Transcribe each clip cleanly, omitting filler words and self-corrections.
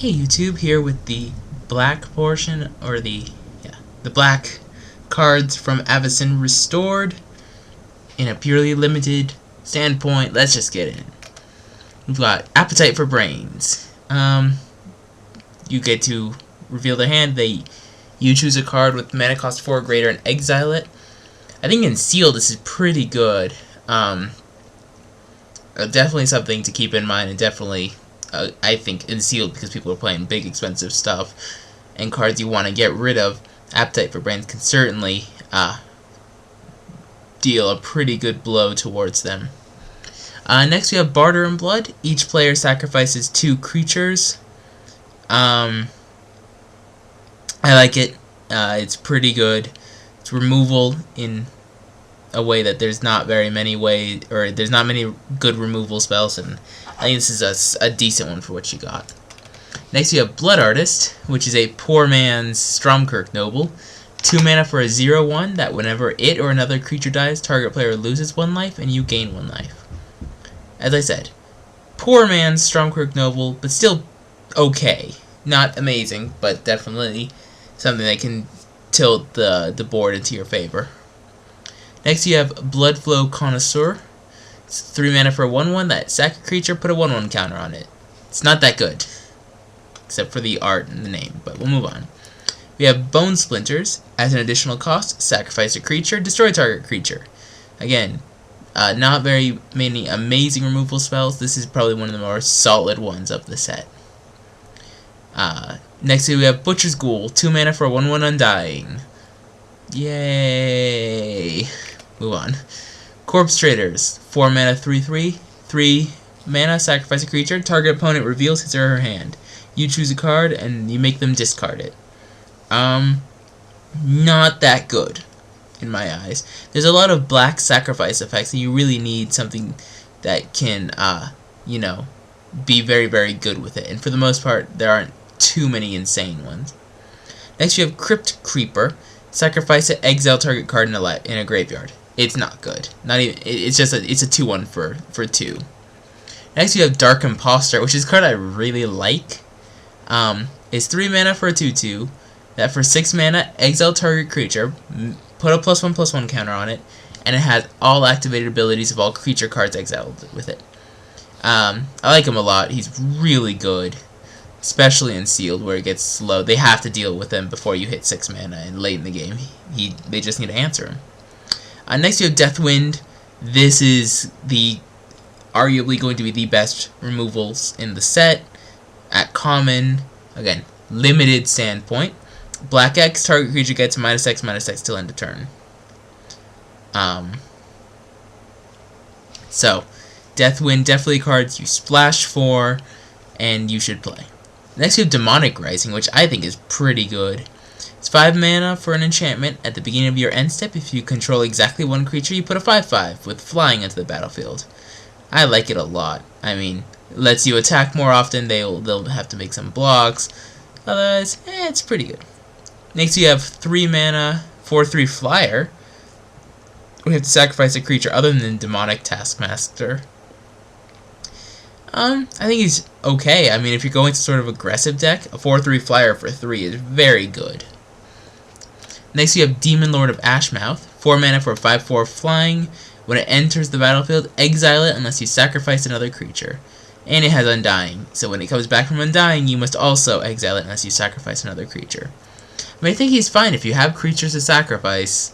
Hey YouTube, here with the black portion, or the black cards from Avacyn restored in a purely limited standpoint. Let's just get in. We've got Appetite for Brains. You get to reveal the hand. You choose a card with mana cost 4 or greater and exile it. I think in Sealed this is pretty good. Definitely something to keep in mind, and definitely I think in Sealed, because people are playing big expensive stuff and cards you want to get rid of, Appetite for Brains can certainly deal a pretty good blow towards them. Next we have Barter in Blood. Each player sacrifices 2 creatures. I like it. It's pretty good. It's removal in a way that there's not very many there's not many good removal spells, and I think this is a decent one for what you got. Next you have Blood Artist, which is a poor man's Stromkirk Noble. 2 mana for a 0/1 that whenever it or another creature dies, target player loses 1 life and you gain 1 life. As I said, poor man's Stromkirk Noble, but still okay. Not amazing, but definitely something that can tilt the board into your favor. Next you have Bloodflow Connoisseur. It's 3 mana for a 1/1 that sack a creature, put a 1/1 counter on it. It's not that good, except for the art and the name, but we'll move on. We have Bone Splinters. As an additional cost, sacrifice a creature, destroy target creature. Again, not very many amazing removal spells. This is probably one of the more solid ones of the set. Next we have Butcher's Ghoul. 2 mana for a 1/1 Undying. Yay! Move on. Corpse Traders. 4 mana 3/3. 3 mana, sacrifice a creature. Target opponent reveals his or her hand. You choose a card and you make them discard it. Not that good in my eyes. There's a lot of black sacrifice effects, and you really need something that can, you know, be very, very good with it. And for the most part, there aren't too many insane ones. Next, you have Crypt Creeper. Sacrifice an exile target card in a graveyard. It's not good. Not even. It's just it's a 2/1 for 2. Next, you have Dark Imposter, which is a card I really like. It's 3 mana for a 2/2. That for 6 mana, exile target creature, put a +1/+1 counter on it, and it has all activated abilities of all creature cards exiled with it. I like him a lot. He's really good, especially in Sealed, where it gets slow. They have to deal with him before you hit 6 mana, and late in the game, they just need to answer him. Next, you have Deathwind. This is arguably going to be the best removals in the set. At common, again, limited standpoint. Black X, target creature gets -X/-X till end of turn. So, Deathwind, definitely cards you splash for, and you should play. Next, you have Demonic Rising, which I think is pretty good. It's 5 mana for an enchantment. At the beginning of your end step, if you control exactly 1 creature, you put a 5/5 with flying into the battlefield. I like it a lot. I mean, it lets you attack more often. They'll have to make some blocks. Otherwise, it's pretty good. Next, you have 3 mana, 4/3 flyer. We have to sacrifice a creature other than Demonic Taskmaster. I think he's okay. I mean, if you're going to sort of aggressive deck, a 4/3 flyer for 3 is very good. Next, you have Demon Lord of Ashmouth. 4 mana for a 5/4 flying. When it enters the battlefield, exile it unless you sacrifice another creature. And it has Undying, so when it comes back from Undying, you must also exile it unless you sacrifice another creature. I mean, I think he's fine if you have creatures to sacrifice.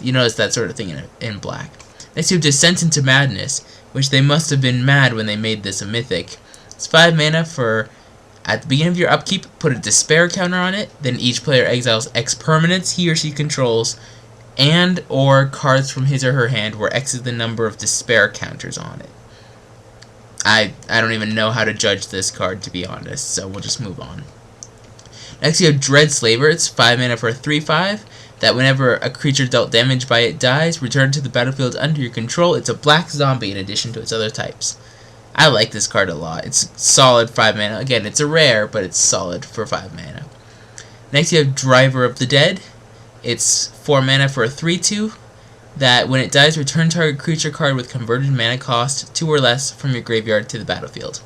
You notice that sort of thing in black. Next, you have Descent into Madness, which they must have been mad when they made this a mythic. It's 5 mana for, at the beginning of your upkeep, put a Despair counter on it, then each player exiles X permanents he or she controls, and or cards from his or her hand where X is the number of Despair counters on it. I don't even know how to judge this card, to be honest, so we'll just move on. Next, you have Dreadslaver. It's 5 mana for a 3/5. That whenever a creature dealt damage by it dies, return to the battlefield under your control. It's a black zombie in addition to its other types. I like this card a lot. It's solid 5 mana. Again, it's a rare, but it's solid for 5 mana. Next, you have Driver of the Dead. It's 4 mana for a 3/2. That when it dies, return target creature card with converted mana cost 2 or less from your graveyard to the battlefield.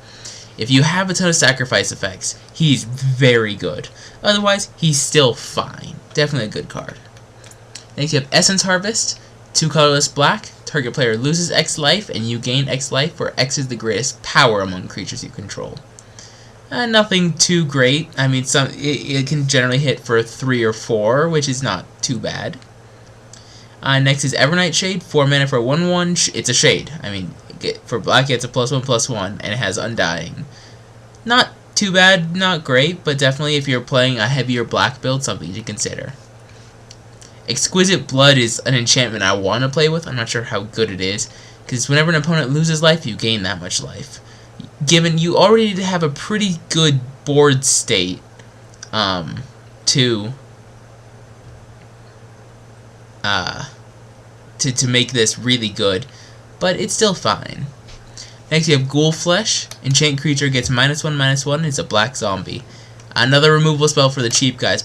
If you have a ton of sacrifice effects, he's very good. Otherwise, he's still fine. Definitely a good card. Next you have Essence Harvest, 2 colorless black. Target player loses X life and you gain X life, where X is the greatest power among creatures you control. Nothing too great. I mean, it can generally hit for 3 or 4, which is not too bad. Next is Evernight Shade, 4 mana for a 1/1. It's a shade. I mean, for black it's a +1/+1, and it has Undying. Not too bad, not great, but definitely if you're playing a heavier black build, something to consider. Exquisite Blood is an enchantment I want to play with. I'm not sure how good it is, because whenever an opponent loses life, you gain that much life. Given you already have a pretty good board state to make this really good, but it's still fine. Next you have Ghoul Flesh. Enchant creature gets -1/-1. It's a black zombie. Another removal spell for the cheap guys,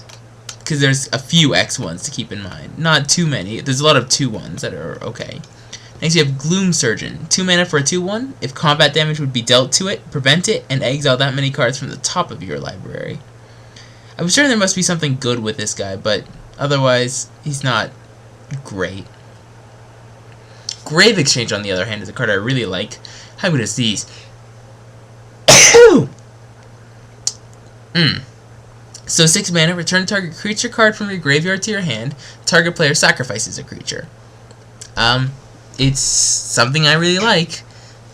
because there's a few X1s to keep in mind. Not too many. There's a lot of 2/1s that are okay. Next you have Ghoul Surgeon. 2 mana for a 2/1. If combat damage would be dealt to it, prevent it, and exile that many cards from the top of your library. I'm sure there must be something good with this guy, but otherwise, he's not great. Grave Exchange, on the other hand, is a card I really like. How good is these? So 6 mana, return target creature card from your graveyard to your hand. Target player sacrifices a creature. It's something I really like.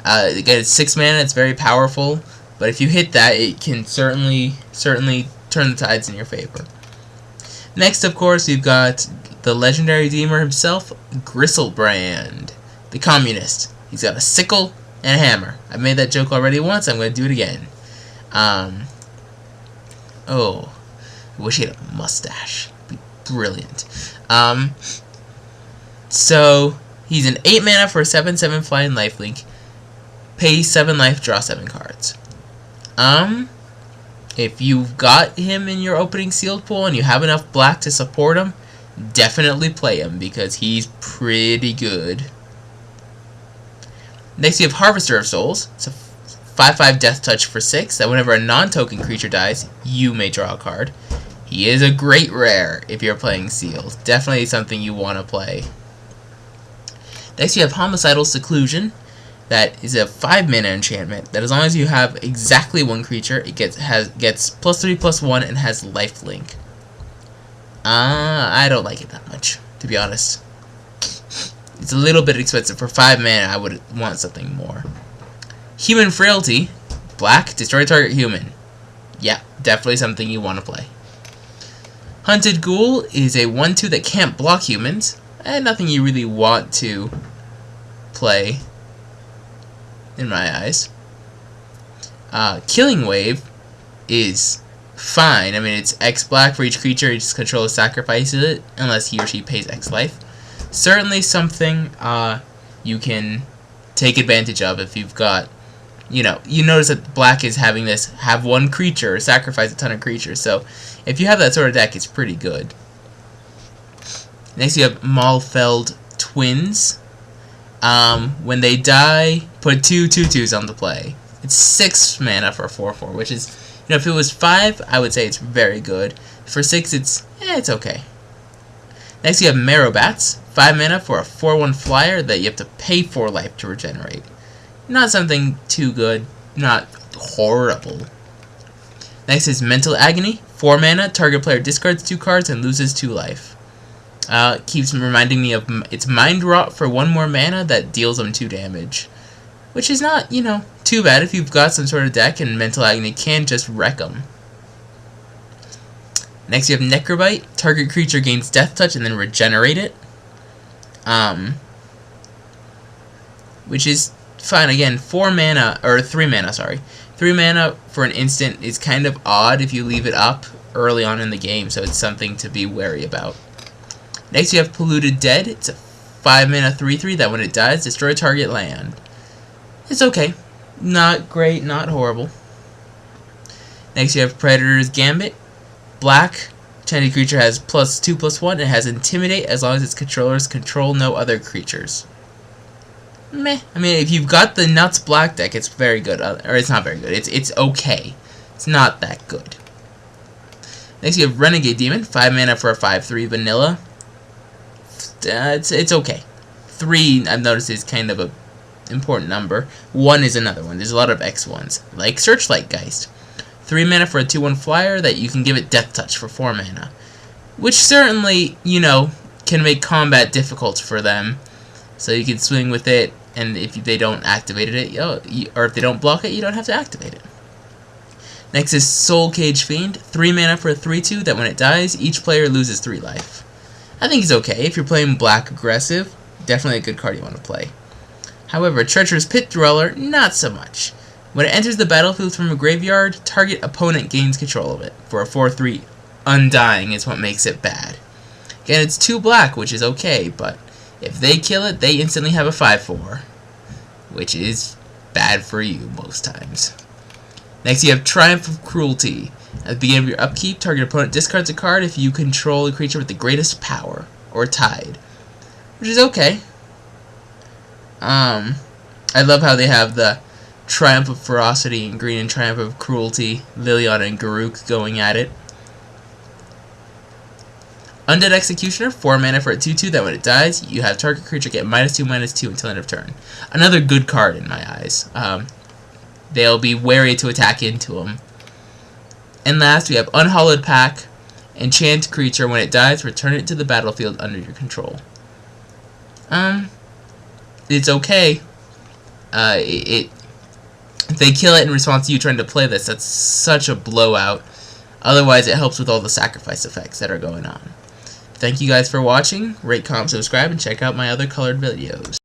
Again, it's 6 mana, it's very powerful, but if you hit that, it can certainly turn the tides in your favor. Next, of course, we've got the legendary Deemer himself, Gristle Brand, the Communist. He's got a sickle and a hammer. I've made that joke already once, I'm going to do it again. Oh, I wish he had a mustache. It'd be brilliant. So, he's an 8 mana for a 7/7 flying lifelink. Pay 7 life, draw 7 cards. If you've got him in your opening sealed pool and you have enough black to support him, definitely play him, because he's pretty good. Next you have Harvester of Souls. It's a 5/5 Death Touch for 6, that whenever a non-token creature dies, you may draw a card. He is a great rare if you're playing sealed. Definitely something you want to play. Next you have Homicidal Seclusion. That is a 5 mana enchantment that as long as you have exactly 1 creature, it gets +3/+1 and has lifelink. I don't like it that much, to be honest. It's a little bit expensive. For 5 mana, I would want something more. Human Frailty, black, destroy target human. Yeah, definitely something you want to play. Hunted Ghoul is a 1/2 that can't block humans, and nothing you really want to play, in my eyes. Killing Wave is fine. I mean, it's X black for each creature each controller sacrifices it, unless he or she pays X life. Certainly something you can take advantage of if you've got, you notice that black is having this, have 1 creature, sacrifice a ton of creatures, so if you have that sort of deck, it's pretty good. Next you have Maulfeld Twins. When they die, put 2 2/2s on the play. It's 6 mana for a 4/4, which is, if it was 5, I would say it's very good. For 6, it's okay. Next you have Marrowbats, 5 mana for a 4/1 flyer that you have to pay 4 life to regenerate. Not something too good, not horrible. Next is Mental Agony, 4 mana, target player discards 2 cards and loses 2 life. Keeps reminding me of its Mind Rot for 1 more mana that deals them 2 damage. Which is not, too bad if you've got some sort of deck and Mental Agony can just wreck them. Next you have Necrobite. Target creature gains Death Touch and then regenerate it. Which is fine. Again, 4 mana, or 3 mana, sorry. 3 mana for an instant is kind of odd if you leave it up early on in the game, so it's something to be wary about. Next you have Polluted Dead. It's a 5 mana 3/3 that when it dies, destroy target land. It's okay. Not great, not horrible. Next you have Predator's Gambit. Black, enchanted creature has +2/+1. It has Intimidate as long as its controllers control no other creatures. meh. I mean, if you've got the Nuts Black deck, it's very good. Or it's not very good. It's okay. It's not that good. Next, you have Renegade Demon, 5 mana for a 5/3 vanilla. It's okay. 3, I've noticed, is kind of a important number. 1 is another one. There's a lot of X1s, like Searchlight Geist. 3 mana for a 2/1 flyer that you can give it Death Touch for 4 mana. Which certainly, you know, can make combat difficult for them. So you can swing with it, and if they don't activate it, or if they don't block it, you don't have to activate it. Next is Soul Cage Fiend, 3 mana for a 3/2 that when it dies, each player loses 3 life. I think it's okay. If you're playing black aggressive, definitely a good card you want to play. However, Treacherous Pit Dweller, not so much. When it enters the battlefield from a graveyard, target opponent gains control of it. For a 4/3, Undying is what makes it bad. Again, it's 2 black, which is okay, but if they kill it, they instantly have a 5/4, which is bad for you most times. Next, you have Triumph of Cruelty. At the beginning of your upkeep, target opponent discards a card if you control a creature with the greatest power, or tied, which is okay. I love how they have the Triumph of Ferocity in green and Triumph of Cruelty, Liliana and Garruk going at it. Undead Executioner, 4 mana for a 2/2 that when it dies, you have target creature get -2/-2 until end of turn. Another good card in my eyes. They'll be wary to attack into them. And last, we have Unhollowed Pack. Enchant creature, when it dies, return it to the battlefield under your control. It's okay. If they kill it in response to you trying to play this, that's such a blowout. Otherwise, it helps with all the sacrifice effects that are going on. Thank you guys for watching. Rate, comment, subscribe, and check out my other colored videos.